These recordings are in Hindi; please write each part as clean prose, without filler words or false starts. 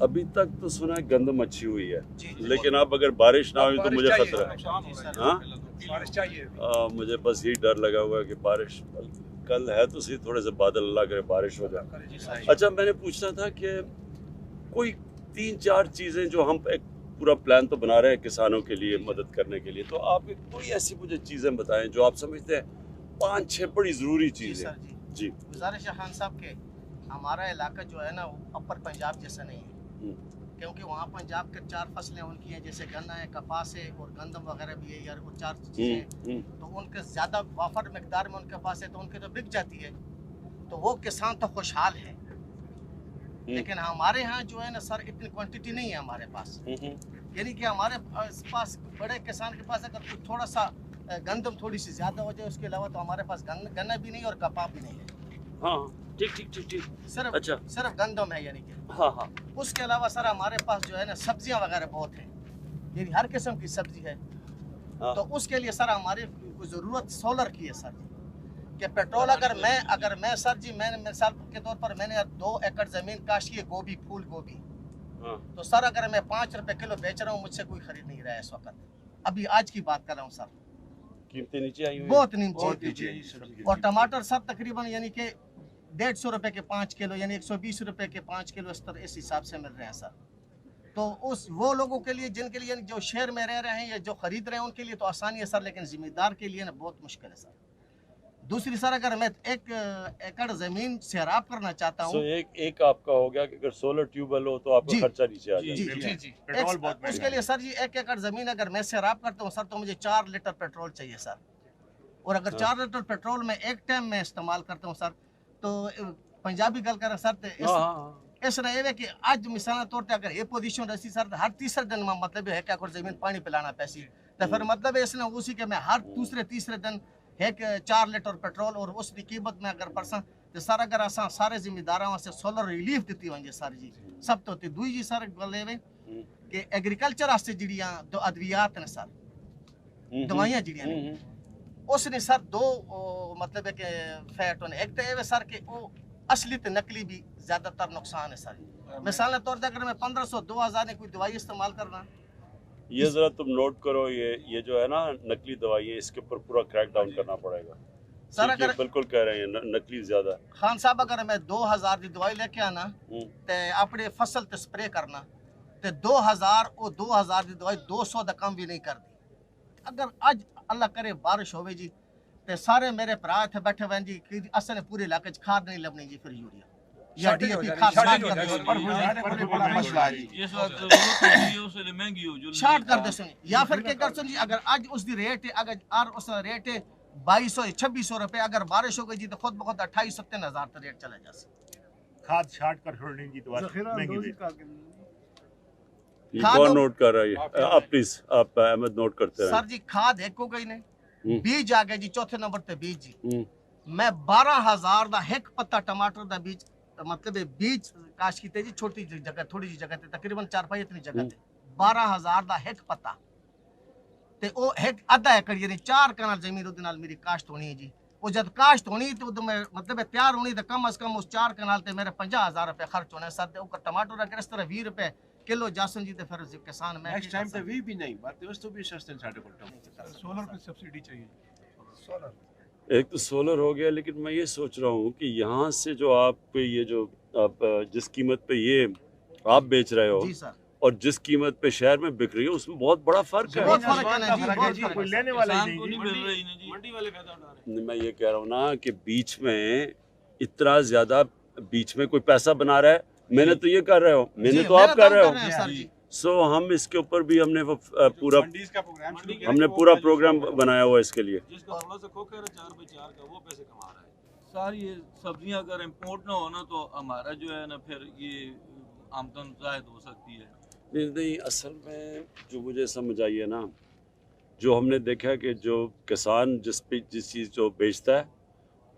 अभी तक तो सुना है गंदम अच्छी हुई है, लेकिन अब अगर बारिश ना हुई तो मुझे खतरा है। हाँ, बारिश चाहिए। मुझे बस यही डर लगा हुआ है कि बारिश कल है तो सही, थोड़े से बादल अल्लाह करे बारिश हो जाए। अच्छा, मैंने पूछना था कि कोई 3-4 चीज़ें जो हम एक पूरा प्लान तो बना रहे हैं किसानों के लिए मदद करने के लिए, तो आप कोई ऐसी मुझे चीज़ें बताएं जो आप समझते हैं 5-6 बड़ी ज़रूरी चीज़ें। जी, गुजारिश है खान साहब के, हमारा इलाका जो है ना वो अपर पंजाब जैसा नहीं है, क्योंकि वहाँ पंजाब के 4 फसलें उनकी हैं, जैसे गन्ना है, कपास है और गंदम वगैरह भी है यार, वो 4 चीज़ें, तो उनके ज़्यादा वाफर मकदार में उनके पास है तो उनके तो बिक जाती है, तो वो किसान तो खुशहाल है। लेकिन हमारे यहाँ जो है ना सर इतनी क्वांटिटी नहीं है हमारे पास, यानी कि हमारे पास बड़े किसान के पास अगर कुछ थोड़ा सा गंदम थोड़ी सी ज़्यादा हो जाए, उसके अलावा तो हमारे पास गन्ना भी नहीं और कपास भी नहीं है। हाँ, ठीक। सिर्फ गंदम है, यानी कि हाँ। उसके अलावा सर हमारे पास जो है ना सब्जियां वगैरह बहुत हैं, यानी हर किस्म की सब्जी है। हाँ। तो उसके लिए सर हमारी ज़रूरत सोलर की है सर, कि पेट्रोल अगर मैं सर जी, मैंने मिसाल के तौर पर मैंने 2 एकड़ ज़मीन काशी है गोभी, फूल गोभी, तो सर अगर मैं 5 रुपए किलो बेच रहा हूँ, मुझसे कोई खरीद नहीं रहा है इस वक्त। अभी आज की बात कर रहा हूँ सर, कीमतें नीचे आई हुई हैं। बहुत नीचे। और टमाटर सर तकरीबन यानी कि 150 रुपए के 5 किलो, यानी 120 रुपए के 5 किलो इस हिसाब से मिल रहे हैं सर। तो वो लोगों के लिए जिनके लिए जो शहर में रह रहे हैं या जो खरीद रहे हैं उनके लिए तो आसानी है सर, लेकिन जिम्मेदार के लिए ना बहुत मुश्किल है सर। दूसरी सर, अगर मैं 1 एकड़ जमीन सैराब करना चाहता हूँ, एक आपका हो गया कि अगर सोलर ट्यूबवेल हो तो आपका खर्चा नीचे आ जाए। जी। पेट्रोल बहुत उसके लिए सर जी 1 एकड़ जमीन अगर मैं सैराब करता हूँ सर, तो मुझे 4 लीटर पेट्रोल चाहिए सर। और अगर 4 लीटर पेट्रोल में एक टाइम में इस्तेमाल करता हूँ सर, तो पंजाबी गल कर सर इस तरह है कि आज मिसाल तौर पर अगर ये पोजीशन रही सर, हर तीसरे दिन में मतलब है कि अगर जमीन पानी पिलाना पैसी, तो फिर मतलब है इसने उसी के मैं हर दूसरे तीसरे दिन है कि 4 लीटर पेट्रोल और उसकी कीमत में अगर परसा तो सर अगर असा सारे जिम्मेदारों से सोलर रिलीफ दी वजे सर जी सब तो दुई जी सर गल कि एग्रीकल्चर वास्ते जिहड़ियां जो अद्वियात ने सर, दवाइयां जिहड़ियां ने उसने सर 2 मतलब है कि फैट होने, एक तो ये सर कि वो असली तो नकली भी ज्यादातर नुकसान है सर। मिसाल के तौर पर अगर मैं 1500-2000 ने कोई दवाई इस्तेमाल करना, ये जरा तुम नोट करो, ये जो है ना नकली दवाई है, इसके ऊपर पूरा क्रैक डाउन करना पड़ेगा सर। अगर बिल्कुल कह रहे हैं नकली ज्यादा खान साहब, अगर मैं 2000 की दवाई लेके आना ते अपने फसल ते स्प्रे करना ते 2000 और 2000 की दवाई 200 का कम भी नहीं करती। अगर आज अल्लाह करे बारिश होवे जी ते सारे मेरे भरा इत्थे बैठे हुए जी कि असने पूरे इलाके च खाद नहीं लभनी जी, फिर यूरिया या डीएपी खाद शार्ट कर दे सुनी, या फिर क्या कर सुनी, अगर आज उसकी रेट है, अगर आर उस रेट है 2200-2600 रुपए, अगर बारिश हो गई जी तो खुद बहुत 28-30 हजार तक रेट चला जा सकता। खाद शार्ट कर छोड़ने की तो महंगी कौन नोट कर रहा है? आप प्लीज आप अहमद नोट करते हैं सर जी। खाद एक हो गई ने, बीज आ गए जी, चौथे नंबर पे बीज जी। मैं 12000 दा एक पत्ता टमाटर दा बीज मतलब बीज काश कीते जी, छोटी जगह थोड़ी जी जगह ते तकरीबन 4-5 इतनी जगह ते 12000 दा एक पत्ता ते ओ एक आधा एकड़ यानी 4 कनाल जमीन उदे नाल मेरी काश्त होनी है जी। वो जब काश्त होनी तो मैं मतलब तैयार होनी तो कम से कम उस 4 कनाल ते मेरे 50000 रुपए खर्च होने सर। ते टमाटर अगर इस तरह 20 रुपए किलो जासन जी, तो फिर किसान में नेक्स्ट टाइम पे भी नहीं बात उस तो भी सस्ते साडे को सोलर पे सब्सिडी चाहिए। सोलर एक तो सोलर हो गया, लेकिन मैं ये सोच रहा हूँ कि यहाँ से जो आप ये जो आप जिस कीमत पे ये आप बेच रहे हो जी सर, और जिस कीमत पे शहर में बिक रही है उसमें बहुत बड़ा फर्क है। बहुत फर्क है जी, कोई लेने वाला नहीं, मंडी वाले फायदा उठा रहे हैं। मैं ये कह रहा हूँ ना कि बीच में इतना ज्यादा बीच में कोई पैसा बना रहा है, मैंने तो ये कर रहे हो, मैंने तो आप कर रहे हो। सो हम इसके ऊपर भी हमने वो पूरा प्रोग्राम बनाया हुआ इसके लिए। जिसका थोड़ा सा खोखा है 4x4 का, वो पैसे कमा रहा है। सारी ये सब्जियां अगर इम्पोर्ट ना हो ना तो हमारा जो है ना फिर ये आमदन जायद हो सकती है। नहीं, असल में जो मुझे समझ आई है ना, जो हमने देखा कि जो किसान जिस चीज़ जो बेचता है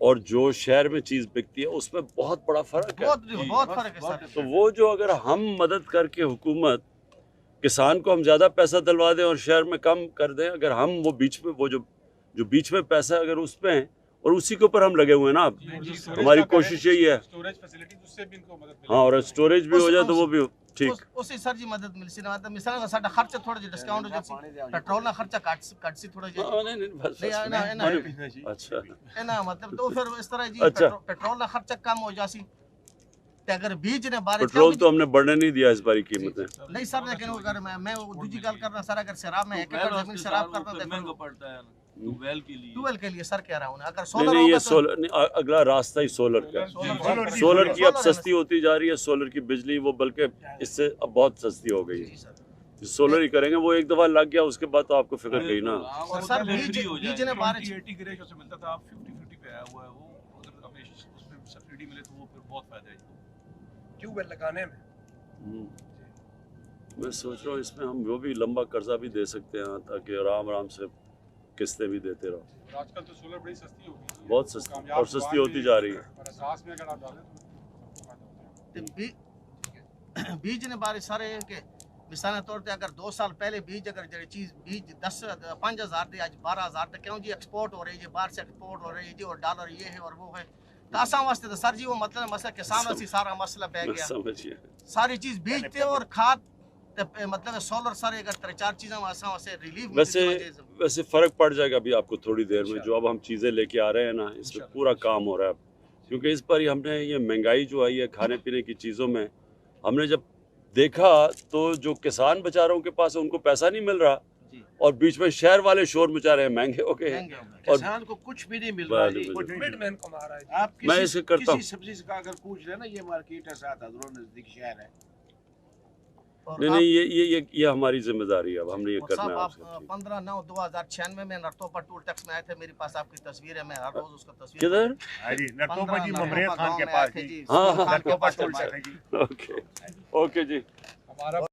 और जो शहर में चीज़ बिकती है उसमें बहुत बड़ा फ़र्क है। बहुत फर्क है सर। तो वो जो अगर हम मदद करके हुकूमत किसान को हम ज़्यादा पैसा दिलवा दें और शहर में कम कर दें, अगर हम वो बीच में वो जो बीच में पैसा अगर उस पर हैं और उसी के ऊपर हम लगे हुए हैं ना, हमारी कोशिश यही है। स्टोरेज फैसिलिटी उससे भी इनको मदद हाँ, और स्टोरेज भी हो जाए तो वो भी ठीक उसी सर जी मदद मिल सी ना मतलब मिसाल का साडा खर्चा थोड़ा जिहा डिस्काउंट हो जासी पेट्रोल ना खर्चा कट सी थोड़ा जिहा नहीं नहीं बस अच्छा है ना मतलब तो फिर इस तरह जी अच्छा। पेट्रोल ना खर्चा कम हो जासी ते अगर बीज ने बारिश पेट्रोल तो हमने बढ़ने नहीं दिया इस बारी कीमतें नहीं सर लेकिन अगर मैं दूसरी गल करना सर अगर शराब में 1 एकड़ जमीन शराब करना तो महंगा पड़ता है ना ट्यूबवेल के लिए ट्यूबवेल के लिए सर कह रहा हूं ना अगर नहीं सोलर नहीं ये होगा तो सोलर नहीं, अगला रास्ता ही सोलर का है। सोलर की अब सस्ती होती जा रही है सोलर की बिजली वो बल्कि इससे अब बहुत सस्ती हो गई जी है सर सोलर ही करेंगे वो एक दफा लग गया उसके बाद तो आपको फिक्र गई ना और सर बीज ने बारिश 80 की रेशो से मिलता था, अब 50-50 पे आया हुआ है वो। अगर हमें उसमें सब्सिडी मिले तो वो फिर बहुत फायदा है ट्यूबवेल लगाने में। मैं सोच रहा हूँ इसमें हम वो भी लंबा कर्जा भी दे सकते हैं ताकि आराम आराम से किस्तें भी देते रहो। आजकल तो सोलर बड़ी सस्ती हो गई है, बहुत सस्ती और सस्ती होती जा रही है। और एहसास में अगर आप डालें तो सबको फायदा होता है। ते बीज ने बारिश सारे के मिसाल तौर पे अगर 2 साल पहले बीज अगर जड़ी चीज बीज 5,000 दे आज 12,000 तक क्यों जी एक्सपोर्ट हो रही है बाहर से एक्सपोर्ट हो रही है जी और डॉलर ये है और वो है तो आसाम वास्ते तो सर जी वो मतलब मसला किसान वास्ते सारा मसला बह गया समझिए सारी चीज बीजते और खाद ते मतलब सोलर सारे अगर 3-4 चीजें आसाम वास्ते रिलीफ वैसे फर्क पड़ जाएगा अभी आपको थोड़ी देर में जो अब हम चीजें लेके आ रहे हैं ना इसमें पूरा काम हो रहा है क्योंकि इस पर ही हमने ये महंगाई जो आई है खाने पीने की चीजों में हमने जब देखा तो जो किसान बेचारों के पास उनको पैसा नहीं मिल रहा और बीच में शहर वाले शोर मचा रहे हैं महंगे हो गए और किसान को कुछ भी नहीं मिल रहा है जी। मिडमैन कमा रहा है। आप मैं इसे करता हूँ। किसी सब्जी का अगर पूछ ले ना ये मार्केट है 7 हज़ार नजदीक शहर है नहीं ये हमारी जिम्मेदारी है अब हमने ये करना है आपसे 15/9/2096 में नरतोपा टूल टैक्स में आए थे मेरे पास आपकी तस्वीर है मैं हर रोज उसका तस्वीर किधर हाँ जी, नरतोपा जी ममरिया खान के पास जी। हाँ, हाँ। नरतोपा टोल टैक्स है जी। ओके जी हमारा